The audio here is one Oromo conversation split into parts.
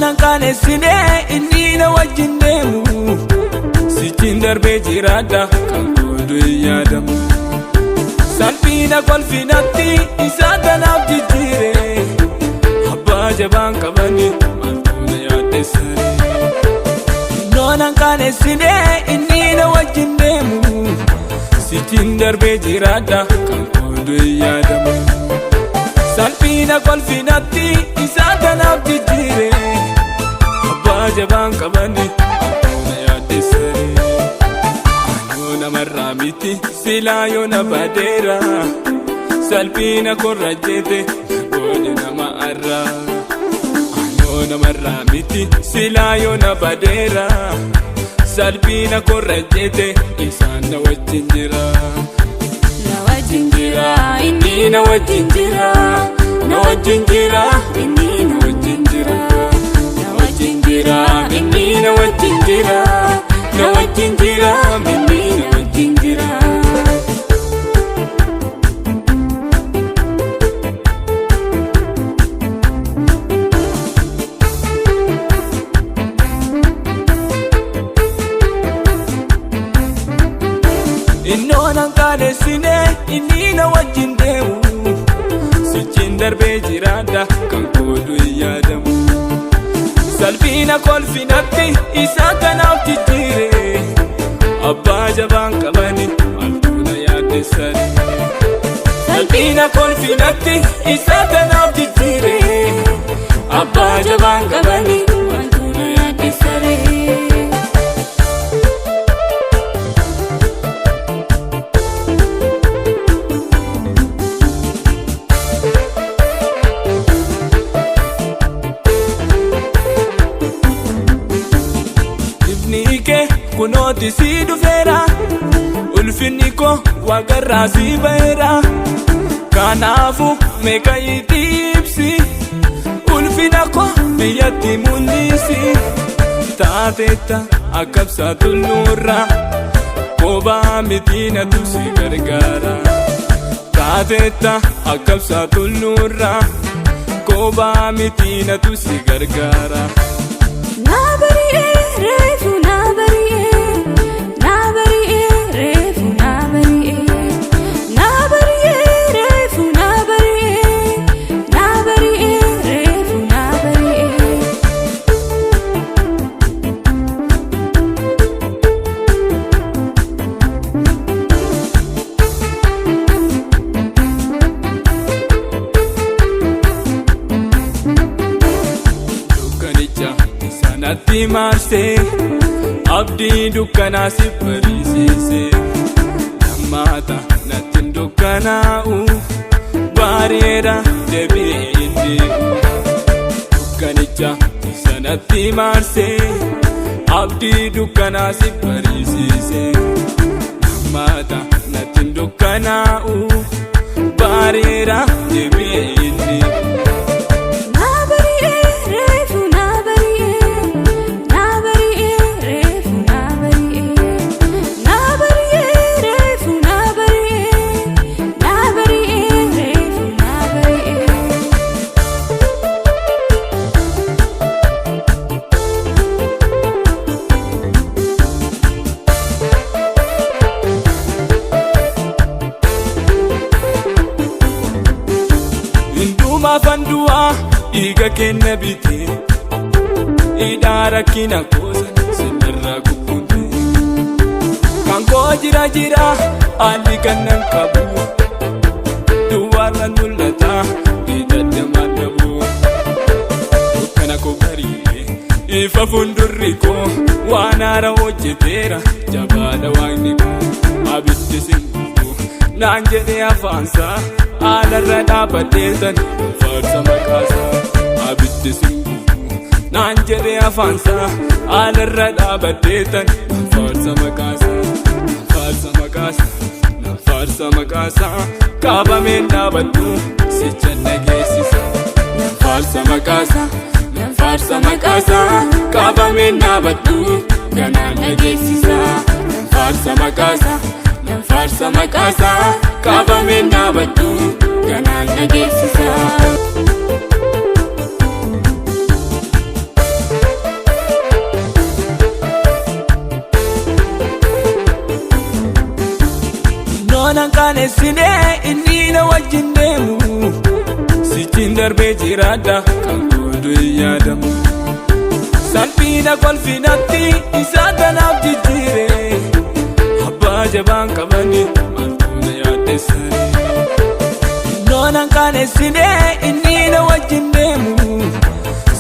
Innonan kaanesine inni na wajjin deemu sichin darbee jiraadha kan goodu yaadamu. Salphina kolfinatti isa kanaaf jijjiire abbaa jabaan qabani maaltu yaaddeessare. Innonan kaanesine inni na wajjin deemu sichin darbee jiraadha kan goodu yaadamu. Salphina kolfinatti isa kanaaf jijjiire abbaa jabaan qabani maaltu yaaddeessare. Anoo namarraa miti silaa yoo na badeera salphina korra jeete goone nama arraa. Anoo namarraa miti silaa yoo na badeera salphina korra jeete isaan na wajjin jira. Na wajjin jira inni Na wajjin jira, na wajjin jira, inni na wajjin jira. Na wajjin jira, inni na wajjin jira. Na wajjin jira, inni na wajjin jira. Innonan kaanesine inni na wajjin deemu sichin darbee jiraadha kan goodu yaadamu. Salphina kolfinatti isa kanaaf jijjiire abbaa jabaan qabani maaltu na yaaddeessare. Salphina kolfinatti isa kanaaf jijjiire abbaa jabaan qabani maaltu na yaaddeessare. Kunooti si dhufeera ulfinni koo waaqarraa si ba'eera. Kanaafu meeqa itti ibsi ulfina koo biyyatti mul'isi. Taateetta akka ibsaa tulluurra kophaa miti natu si gargaara. Taateetta akka ibsaa tulluurra kophaa miti natu si gargaara. na bari'ee reefu na bari'ee na bari'ee reefu na bari'ee na bari'ee reefu na bari'ee na bari'ee reefu na bari'ee. Dukkanicha sanatti maarsee abdii dukkanaa si bariisiise. Nammaata nattiin dukkanaa'u bareeda deebi'ee deemu. Dukkanicha sanatti maarsee abdii dukkanaa si bariisiise. Nammaata nattiin dukkanaa'u bareeda deebi'ee deemu. Na bari'ee reefu na bari'ee na bari'ee reefu na bari'ee na bari'ee reefu na bari'ee na bari'ee reefu na bari'ee. Hinduma fandu'aa dhiiga kenna bitee hidhaa rakkina goosa sinirraa kukkunte. Kan koo jira haalli kannan qabu duwwaarra mul'ata hidhadhamaan dhabu. Dukkana koo bari'ee ifa fuuldurri koo waan haara hojjeteera jabaadha waaqni koo. Abiddi singuutuu naan jedhee afaansaa haalarra dhaabbateetan faarsa maqaasaa. Abiddi singuutuu naan jedhee afaansaa haalarra dhaabbateetan faarsa maqaasaa. Faarsa maqaasaa faarsa maqaasaa kaabameen dhaabadhu sicha dhageessisa. Faarsa maqaasaa faarsa maqaasaa kaabameen dhaabadhu ganaan dhageessisa. Faarsa maqaasaa faarsa maqaasaa kaabameen dhaabadhu ganaan dhageessisa. qaanessinee inni na wajjin deemu sichin darbee jiraadha kan goodu hin yaadamu. Salphina kolfinatti isaa kanaaf jijjiire abbaa jabaan qabani maaltu na yaaddeessare. Noonan qaanessinee inni na wajjin deemu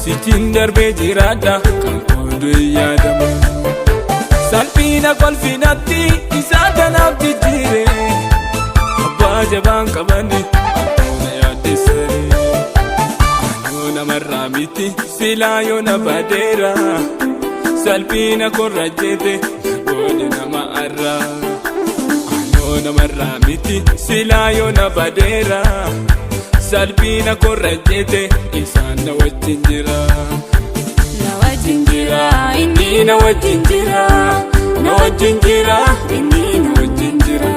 sichin darbee jiraadha kan goodu hin yaadamu. Salphina kolfinatti isaa kanaaf jijjiire abbaa jabaan qabani maaltu na yaaddeessare. Anoo namarraa miti silaa yoo na badeera salphina korra jete goone nama arraa. Anoo namarraa miti silaa yoo na badeera salphina korra jete isaan na wajjin jira. Na wajjin jira inni Na wajjin jira, na wajjin jira, inni na wajjin jira.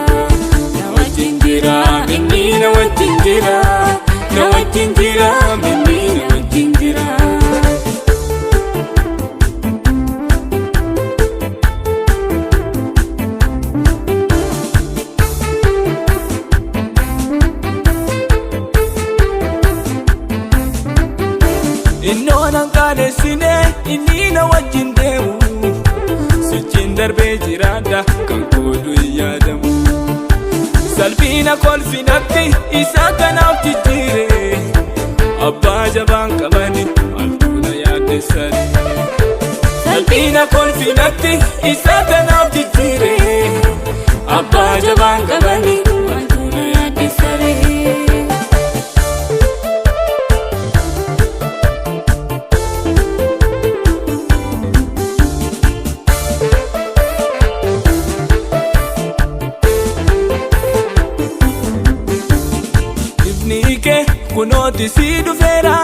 Na wajjin jira, inni na wajjin jira. Na wajjin jira, inni na wajjin jira. Innoonan qaanessinee inni na wajjin deemu sichin darbee jiraadha kan goodu hin yaadamu. Salphina kolfinatti isaa kanaaf jijjiire abbaa jabaan qabani maaltu na yaaddeessare. Salphina kolfinatti isaa kanaaf jijjiire abbaa jabaan qabani maaltu na yaaddeessare. Kunooti si dhufeera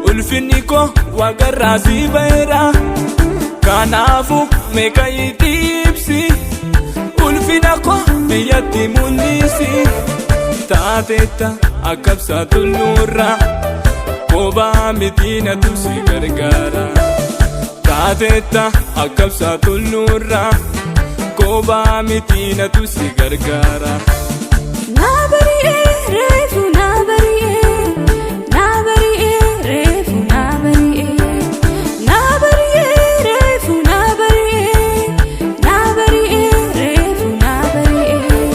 ulfinni koo waaqarraa si ba'eera. Kanaafu meeqa itti ibsi ulfina koo biyyatti mul'isi. Taateetta akka ibsaa tulluurra kophaa miti natu si gargaara. Taateetta akka ibsaa tulluurra kophaa miti natu si gargaara. Na bari'ee reefu na bari'ee na bari'ee reefu na bari'ee na bari'ee reefu na bari'ee na bari'ee reefu na bari'ee.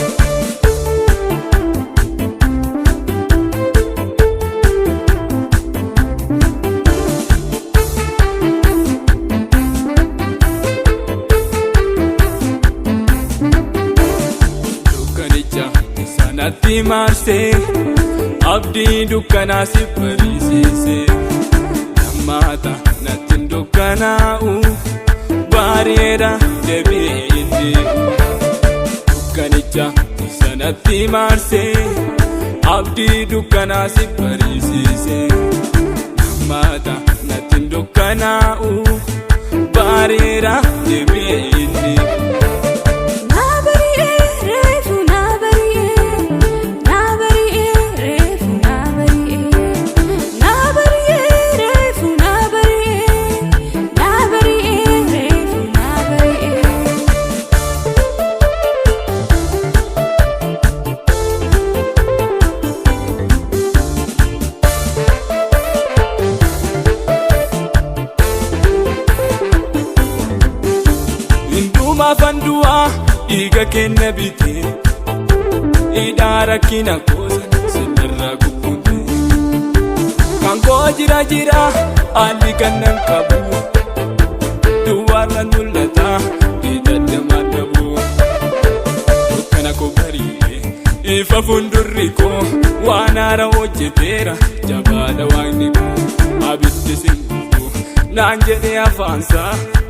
Dukkanicha sanatti maarsee abdii dukkanaa si bariisiise. Nammaata nattiin dukkanaa'u bareeda deebi'ee inni. Dukkanicha sanatti maarsee abdii dukkanaa si bariisiise. Nammaata nattiin dukkanaa'u bareeda deebi'ee inni. Na bari'ee reefu na bari'ee na bari'ee reefu na bari'ee na bari'ee reefu na bari'ee na bari'ee reefu na bari'ee. Hinduma fandu'aa dhiiga kenna bitee hidhaa rakkina koosan sinirraa gubbuute. Kan koo jira haalli kannan qabu duwwaarran mul'ata hidhadhe maddabu. Dukkana koo bari'ee ifa fuuldurri koo waan haara hojjeteera jabaadha waaqni koo. Abiddi singuutu naan jedhee afaansaa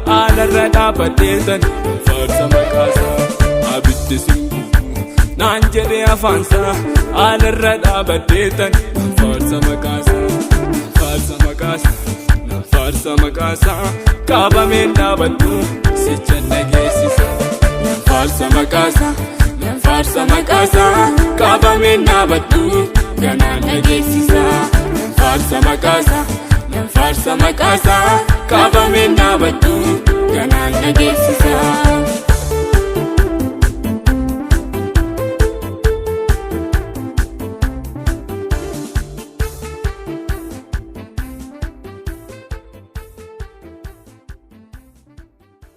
haalarra dhaabbateetan faarsa maqaasaa. Abiddi singuutu naan jedhee afaansaa haalarra dhaabbateetan faarsa maqaasaa. Faarsa maqaasaa faarsa maqaasaa kaabameen dhaabadhu sicha nageessisa. Faarsa maqaasaa faarsa maqaasaa kaabameen dhaabadhu ganaan nageessisa. Faarsa maqaasaa faarsa maqaasaa kaabameen dhaabadhu ganaan nageessisa.